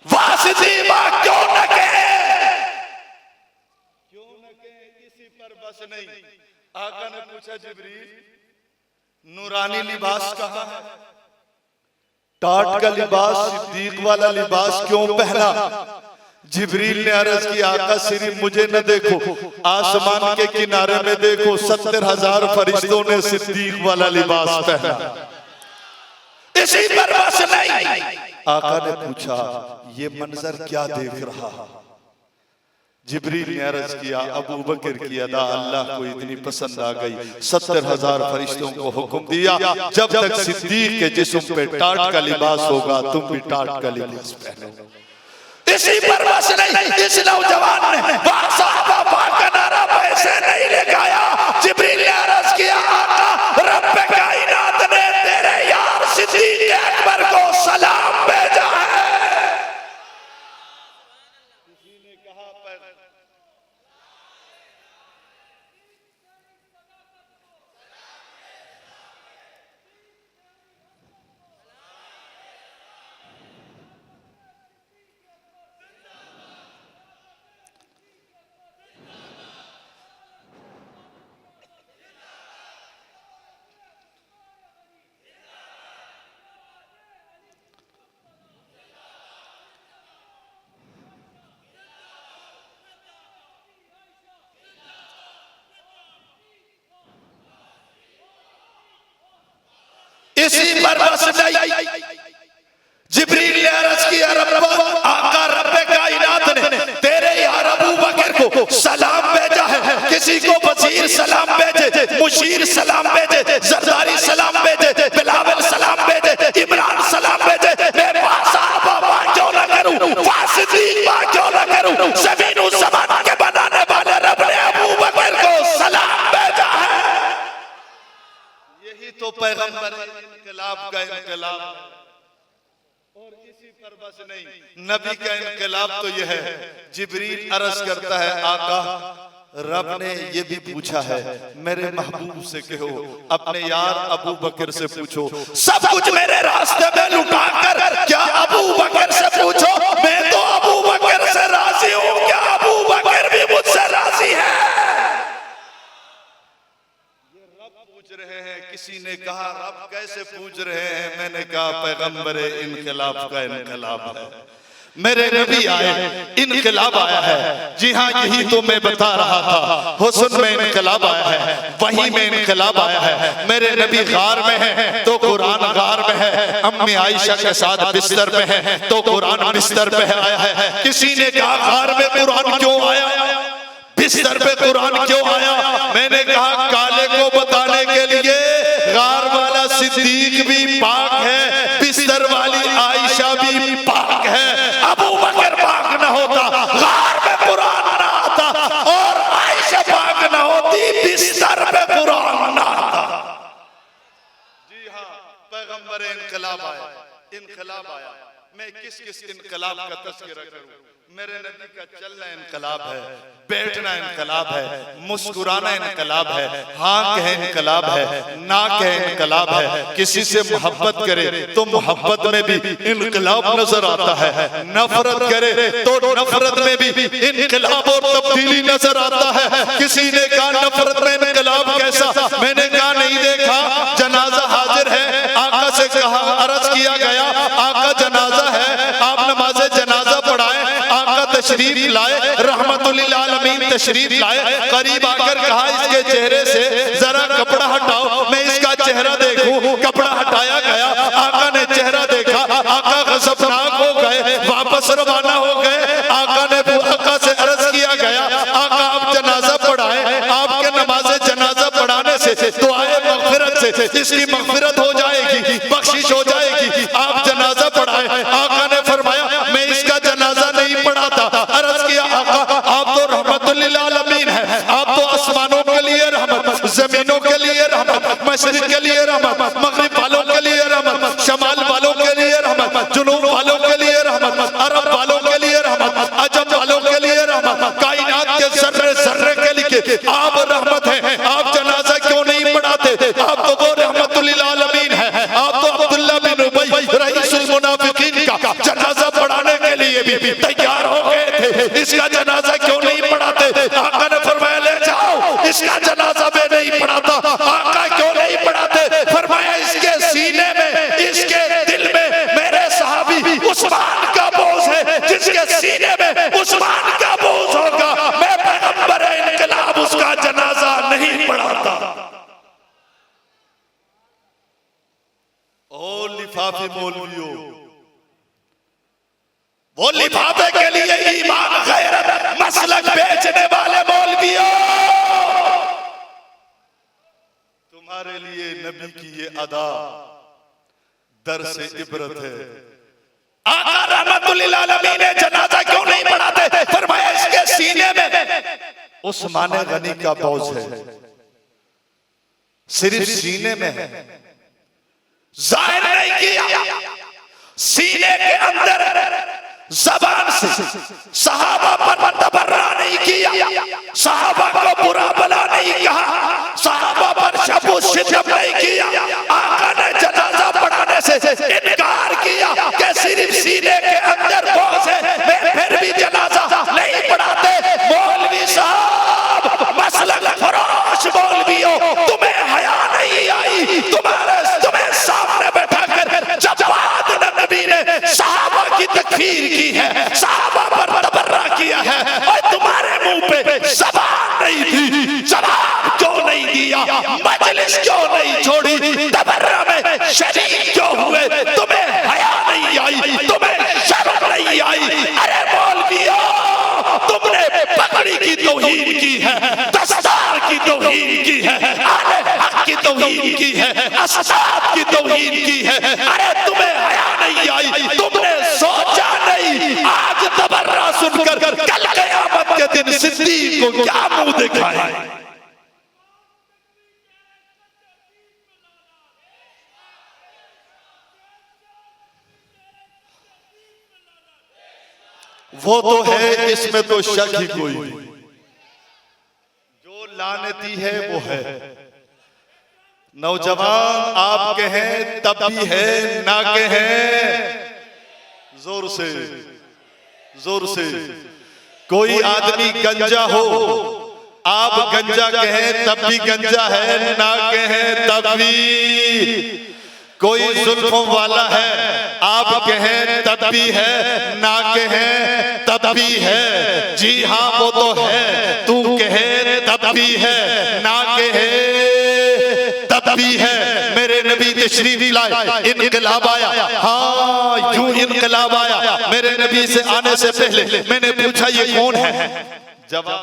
वासिदी मां क्यों न कहे, किसी पर बस नहीं। आका ने पूछा जिब्रील नूरानी लिबास कहां है? टाट का लिबास, सिद्दीक वाला लिबास क्यों पहना? जिब्रील ने अर्ज की आका सिर्फ मुझे न देखो, आसमान के किनारे में देखो, 70,000 फरिश्तों ने सिद्दीक वाला लिबास पहना। इसी पर बस नहीं। आका ने पूछा ये मंजर क्या देख रहा? जिब्रील ने अर्ज किया अबू बकर की अदा अल्लाह को इतनी पसंद आ गई, 70,000 फरिश्तों को हुक्म दिया जब तक सिद्दीक के जिस्म पे टाट का लिबास होगा तुम भी टाट का लिबास पहनो। इसी पर बस नहीं, इस नौजवान ने साहबा का नारा पैसे नहीं लगाया। जिब्रील ने अर्ज किया आका रब्बे कायनात ने तेरे यार सिद्दीक अकबर को सलाम भेजा है। किसी ने कहा इसी पर बस नहीं। जिब्रील ने अर्ज किया रब्बा आका रब्बे कायनात ने तेरे यार अबू बकर को सलाम भेजा है। किसी को बशीर सलाम भेजे, मुशीर सलाम भेजे, जरदारी सलाम भेजे, बिलावल सलाम भेजे, इमरान सलाम भेजे। मैं साहबा क्यों न करूं, वासिदी क्यों न करूं, ज़मीन ज़मान के बनाने वाले रब ने अबू बकर को सलाम भेजा है। यही तो पैगंबर इनकलाब का इनकलाब, और इसी पर बस नहीं, नबी का इनकलाब तो यह है। जिब्रील अर्ज करता है आका रब ने ये भी पूछा है मेरे महबूब से कहो अपने यार अबू बकर से पूछो, सब कुछ मेरे रास्ते में लुटाकर क्या अबू बकर से पूछो, मैं तो अबू बकर से राजी हूं, क्या अबू बकर भी मुझसे राजी है? पूछ रहे हैं। किसी ने कहा रब कैसे पूछ रहे हैं? मैंने कहा पैगंबर इनकलाब का इनकलाब है। मेरे नबी आए, इनकलाब आया है। जी हाँ यही तो मैं बता रहा था, हुस्न में इनकलाब आया है, वही में इनकलाब आया है। मेरे नबी गार में है तो कुरान गार में है, अम्मी आयशा के साथ बिस्तर पे है तो कुरान बिस्तर पे आया है। किसी ने कहा गार में कुरान क्यों आया, बिस्तर पे कुरान क्यों आया? मैंने कहा काले को बताने के लिए गार वाला सिद्दीक भी पाक है, बिस्तर वाली आयशा भी पाक है। अबू बकर पाक न होता, गार में कुरान न आता, और आयशा पाक न होती, बिस्तर पे कुरान न आता। जी हाँ पैगंबर इनकलाब आया, इनकलाब आया। मैं किस किस इनकलाब का तज़किरा करूं। मेरे नबी का चलना इनकलाब है, बैठना इनकलाब है, मुस्कुराना इनकलाब है, हाँ कहे इनकलाब है, ना कहे इनकलाब है। किसी से मोहब्बत करे तो मोहब्बत में भी इनकलाब नजर आता है, नफरत करे तो नफरत में भी इनकलाब और तब्दीली नजर आता है। किसी ने कहा नफरत में इनकलाब कैसा? मैंने कहा नहीं देखा, जनाजा हाजिर है, आका से कहा, अर्ज किया गया आका जनाजा है, आप नमाज जनाजा पढ़ाए। आका तशरीफ लाए, रहमतुल्लिल आलमीन तशरीफ लाए। करीब आकर कहा इसके चेहरे से जरा कपड़ा हटाओ, मैं इसका चेहरा देखूं। कपड़ा हटाया गया, आका ने चेहरा देखा, आका गज़बनाक हो गए, वापस रवाना हो गए। आका से अर्ज किया गया आका आप जनाजा पढ़ाए, आपके नमाज जनाजा पढ़ाने से दुआए मग़फ़िरत से इसकी मग़फ़िरत हो जाएगी, बख्शिश हो जाएगी। आप जनाजा पढ़ाए। आका ने फरमाया मैं इसका जनाजा नहीं पढ़ाता। अर्ज किया आका आप तो रहमतुल्लिल आलमीन है, आप तो आसमानों के लिए रहमत, जमीनों के लिए रहमत, मशरिक के लिए रहमत, मगरिब वालों के लिए रहमत, शमाल वालों के लिए रहमत, जुनूब वालों के लिए रहमत, अरब वालों के लिए रहमत, अजम वालों के लिए रहमत, कायनात के जर्रे जर्रे के लिए आप रहमत हैं। आप जनाजा क्यों नहीं पढ़ाते? आप तो वो रहमतुल्लिल आलमीन है। आप तो अब्दुल्लाह बिन उबई रईसुल मुनाफिकीन का जनाजा पढ़ाने के लिए भी तैयार हो गए थे, इसका जनाजा क्यों नहीं पढ़ाते? आका ने फरमाया ले जाओ, इसका जनाजा मैं नहीं पढ़ाता। आका क्यों नहीं पढ़ाते? फरमाया इसके सीने में, इसके दिल में मेरे सहाबी उस्मान का बोझ है, जिसके सीने में उस्मान का बोझ होगा, मैं पैगंबर इनकलाब उसका जनाजा नहीं पढ़ाता। ओ लिफाफे मौलवियों, वो लिफाफे के लिए ईमान गैरत मसलक बेचने वाले मौलवियों, तुम्हारे लिए नबी की ये अदा दर्स इबरत है। आका रहमतुल्लिल आलमीन ने जनाजा क्यों नहीं पढ़ाते? फरमाया इसके सीने में उस्मान गनी का बोझ है, सिर्फ सीने में है, जाहिर नहीं किया। सीने के अंदर ज़बान से सहाबा पर तबर्रा नहीं किया, सहाबा को बुरा भला नहीं कहा, सहाबा पर शबू शितम नहीं किया। आका ने जनाजा पढ़ाने से इनकार किया कि सिर्फ सीने के अंदर बोझ है, मैं फिर भी जनाजा नहीं पढ़ाते। मौलवी साहब, मसलक फरोश मौलवियों, तुम्हें हया नहीं आई? तुम्हें सामने बैठा कर जवाद नबी ने सहाबा की तकफीर की है, सहाबा पर तबर्रा किया है, और तुम्हारे मुंह पे ज़बान नहीं थी, जवाब क्यों नहीं दिया? मजलिस क्यों नहीं छोड़ी? तबर्रा में शरीक क्यों हुए? तुम्हें हया नहीं आई? तुम्हें शर्म नहीं आई? अरे मौलवियों, तुमने पगड़ी की तौहीन की है, दस्तार की तौहीन की है, आले हक की तौहीन की है, असबाब की तौहीन की है। अरे तुम्हें हया नहीं आई? तुमने सोचा नहीं आज तबर्रा सुनकर कल क़यामत के दिन सिद्दीक को क्या मुंह दिखाए? वो तो है, इसमें तो शक ही कोई नहीं। जो लानती है वो है। नौजवान आप कहें तब भी है, ना कहें जोर से, जोर से। कोई आदमी गंजा हो, आप गंजा कहें तब भी गंजा है, ना कहें तब भी। कोई जुल्फों वाला है, आप कहें तब भी है, ना कहें तब भी है। जी हाँ वो तो है, तू कहे तब भी है, ना कहे तब भी है। मेरे नबी तशरीफ लाए, इनकलाब आया, हाँ यूं इनकलाब आया। मेरे नबी से आने से पहले मैंने पूछा ये कौन है? जवाब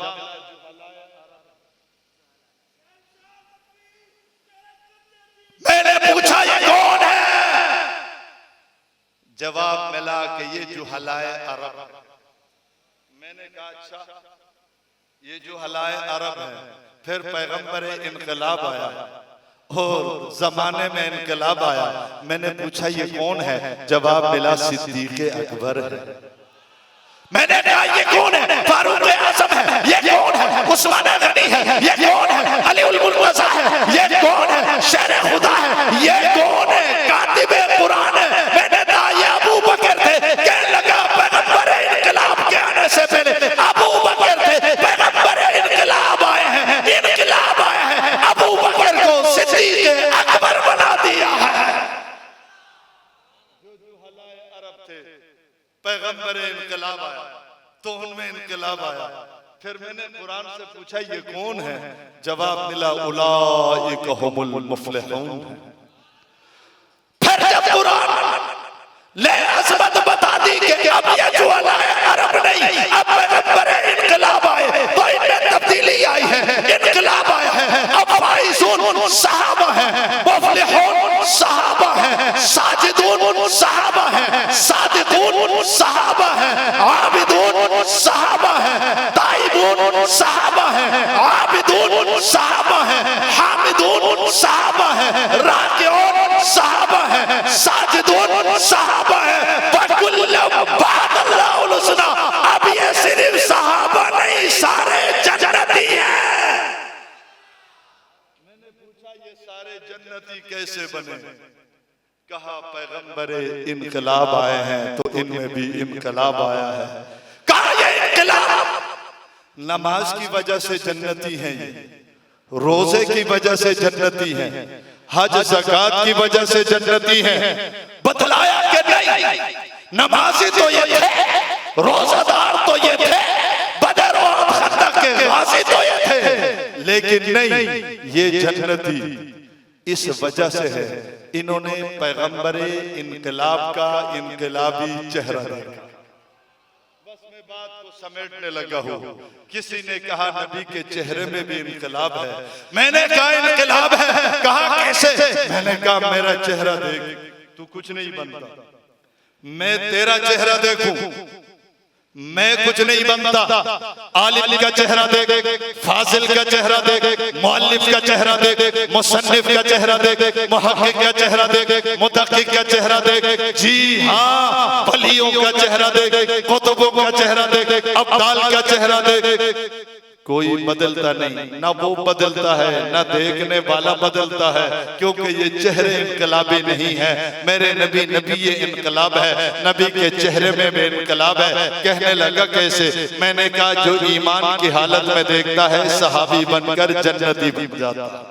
मैंने पूछा ये कौन है? जवाब मिला कि ये जुहलाए अरब। मैंने कहा अच्छा ये जुहलाए अरब है। फिर पैगंबर इनकलाब आया और जमाने में इनकलाब आया। मैंने पूछा ये कौन है? जवाब मिला सिद्दीक अकबर है। मैंने कहा ये कौन है? फारूक आज़म है। ये कौन है? उस्मान गनी है। ये कौन है? अली उल मुर्तज़ा है। ये कौन है? शेर खुदा है। ये कौन है? कातिब कुरान है। मैंने कहा ये अबू बकर थे। कहने लगा पैगंबर इनकलाब के आने से पहले अबू बकर थे। पैगंबर इनकलाब आए हैं, इनकलाब आए हैं, अबू बकर को सिद्दीक अकबर बना दिया है। जो जुहलाए अरब थे, पैगंबर इनकलाब आया तो उनमें इनकलाब आया। फिर मैंने कुरान से पूछा ये कौन है? जवाब मिला उलाइक हुमुल मुफ्लिहून। फिर जब कुरान ले अज़मत बता दी कि अब ये जुहलाए अरब नहीं, अब पैगंबर इनकलाब आए तो इनमें तब्दीली आई है, इनकलाब आया है। अब फाइज़ून सहाबा है, मुफ्लिहून सहाबा है, साजिदून सहाबा है, सादिकून सहाबा है, आबिदून सहाबा है, ताइबून सहाबा है, आबिदून सहाबा है, हामिदून सहाबा है, राकिऊन सहाबा है, साजिदून सहाबा है। वकुल्लम वअदल्लाहुल हुस्ना। अब ये सिर्फ सहाबा नहीं, सारे जन्नती हैं। मैंने पूछा ये सारे जन्नती कैसे बने? कहा पैगंबर इनकलाब आए हैं तो इनमें भी इनकलाब आया है। कहा ये इनकलाब नमाज की वजह से जन्नती हैं, ये रोजे की वजह से जन्नती हैं, हज ज़कात की वजह से जन्नती हैं। बतलाया कि नहीं, नमाजी तो ये थे, रोजादार तो ये थे, बदर और खंदक के गाज़ी तो ये थे, लेकिन नहीं, ये जन्नती इस वजह से है इन्होंने पैगंबर इनकलाब का इनकलाबी चेहरा देखा। बस मैं बात को समेटने लगा हूँ। किसी ने कहा नबी के चेहरे में भी इनकलाब है। मैंने कहा इनकलाब है। कहा कैसे? मैंने कहा मेरा चेहरा देख, तू कुछ नहीं बनता, मैं तेरा चेहरा देखूं, मैं कुछ नहीं बनता। आलिम का चेहरा देख, फाजिल का चेहरा देख, मुअल्लिफ का चेहरा देख, मुसन्निफ का चेहरा देख, मुहक्किक का चेहरा देख, मुदक्किक का चेहरा देख, जी हाँ, वलियों का चेहरा देख, कुतुबों का चेहरा देख, अब्दाल का चेहरा देख। कोई बदलता नहीं, ना वो बदलता है ना देखने वाला बदलता है, क्योंकि ये चेहरे इनकलाबी नहीं है। मेरे नबी नबी ये इनकलाब है, नबी के चेहरे में भी इनकलाब है। कहने लगा कैसे? मैंने कहा जो ईमान की हालत में देखता है सहाबी बनकर जन्नती बन जाता है।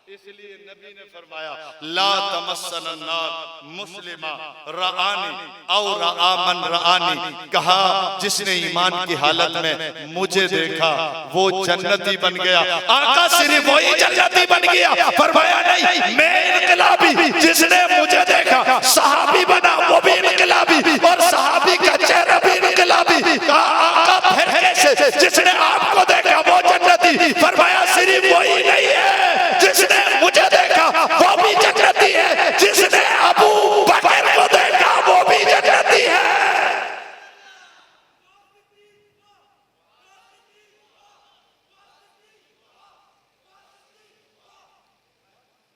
इसलिए नबी ने फरमाया ला तमस्सन नार मुस्लिमा रआनी औ रआ मन रआनी। कहा जिसने ईमान की हालत में मुझे देखा वो जन्नती बन गया। आका सिर्फ वही जन्नती बन गया? फरमाया नहीं, मैं इनकलाबी, जिसने मुझे देखा सहाबी बना वो भी इनकलाबी, और सहाबी का चेहरा भी इनकलाबी। कहा आका फिर कैसे? जिसने आपको देखा वो जन्नती। फरमाया सिर्फ वही नहीं है, जिसने मुझे देखा वो भी जन्नती है, जिसने अबू बकर को देखा वो भी जन्नती है।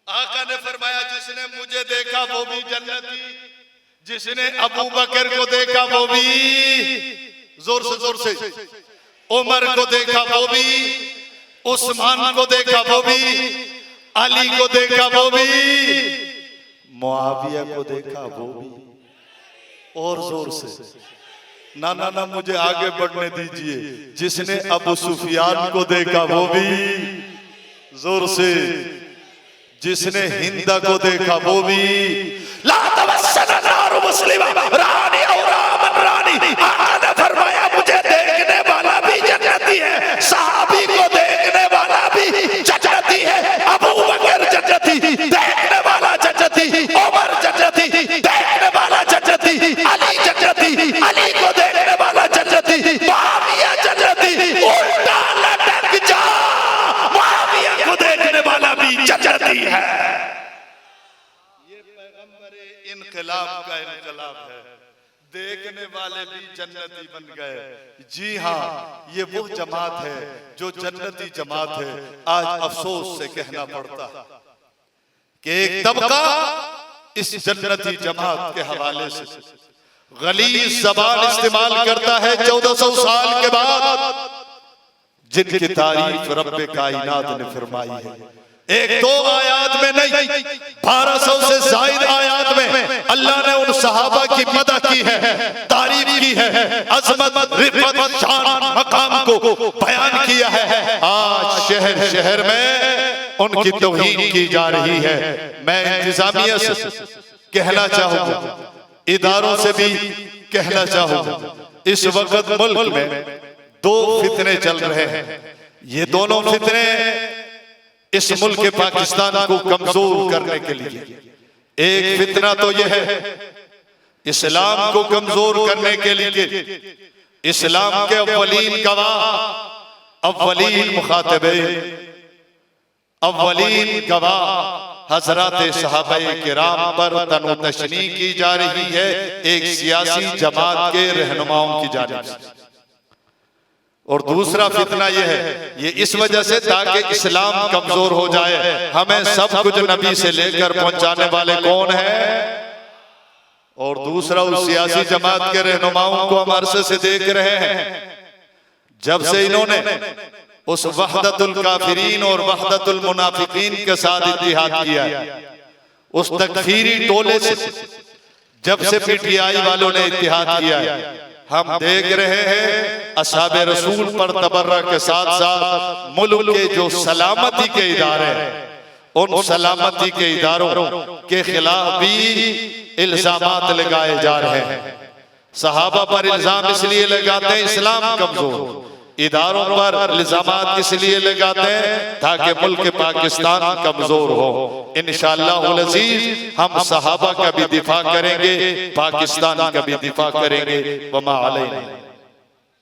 आका ने फरमाया जिसने मुझे देखा वो भी जन्नती, जिसने अबू बकर को देखा वो भी, जोर से उमर को देखा वो भी, उस्मान को देखा वो भी, अली को देखा वो भी, मुआविया को देखा वो भी। और जोर से ना ना ना मुझे आगे बढ़ने दीजिए। जिसने अबू सुफियान को देखा वो भी, जोर से, जिसने हिंदा को देखा वो भी। ला तमस्सन नार मुस्लिमा रानी और रामन रानी। आका ने फरमाया मुझे देखने वाला भी जन्नती है, सहाबी को देखने वाला भी जन्नती है, अबू बकर जन्नती, देखने वाला जन्नती, उमर जन्नती, देखने वाला जन्नती, अली जन्नती, अली को देखने वाला जन्नती, मुआविया जन्नती। उल्टा लटक जा, मुआविया को देखने वाला भी जन्नती है। ये पैगंबर इनकलाब का इनकलाब है, देखने वाले भी जन्नती बन गए। जी हाँ, ये वो जमात है जो जन्नती जमात है। आज अफसोस से कहना पड़ता कि एक तबका इस जन्नती जमात के हवाले से गलीज़ ज़बान इस्तेमाल करता है 1400 साल के बाद, जिनकी तारीफ रब्बे कायनात ने फरमाई है। एक दो आयात में नहीं, 1200 से ज़ायद आयात में अल्लाह ने उन सहाबा की मदद की है, तारीफ की है, अज़मत, रिफ़त, शान, मकाम को बयान किया है। आज शहर शहर में उनकी तौहीन की जा रही है। मैं इंतजामिया से कहना चाहूंगा, इदारों से भी कहना चाहूंगा, इस वक्त मुल्क में दो फितने चल रहे हैं। ये दोनों फितने इस मुल्क के पाकिस्तान को कमजोर करने के लिए, एक फितना तो यह है इस्लाम को कमजोर करने के लिए, इस्लाम के अव्वलीन गवाह, अव्वलीन मुखातबे, अव्वलीन गवाह हजरत सहाबाए किराम पर तनूतशनी की जा रही है एक सियासी जमात के रहनुमाओं की जानिब से। और दूसरा फितना यह है, ये इस वजह से ताकि इस्लाम कमजोर हो जाए। हमें सब कुछ नबी से लेकर पहुंचाने वाले कौन है? और दूसरा उस सियासी जमात के रहनुमाओं को हम अरसे से देख रहे हैं, जब से इन्होंने उस वहदतुल काफिरीन और वहदतुल मुनाफिकीन के साथ इत्तिहाद किया, उस तकफीरी टोले से जब से पीटीआई वालों ने इत्तिहाद किया, हम देख रहे हैं असहाबे रसूल पर तबर्रा के साथ साथ मुल्क के जो सलामती के इदारे हैं, उन सलामती के इदारों के खिलाफ भी इल्जामात लगाए जा रहे हैं। सहाबा पर इल्जाम इसलिए लगाते हैं इस्लाम कमजोर, इदारों पर इल्जामात इसलिए लगाते हैं ताकि मुल्क पाकिस्तान कमजोर हो। इंशाअल्लाह अज़ीज हम सहाबा का भी दिफा करेंगे, पाकिस्तान का भी दिफा करेंगे। वमा अलैना।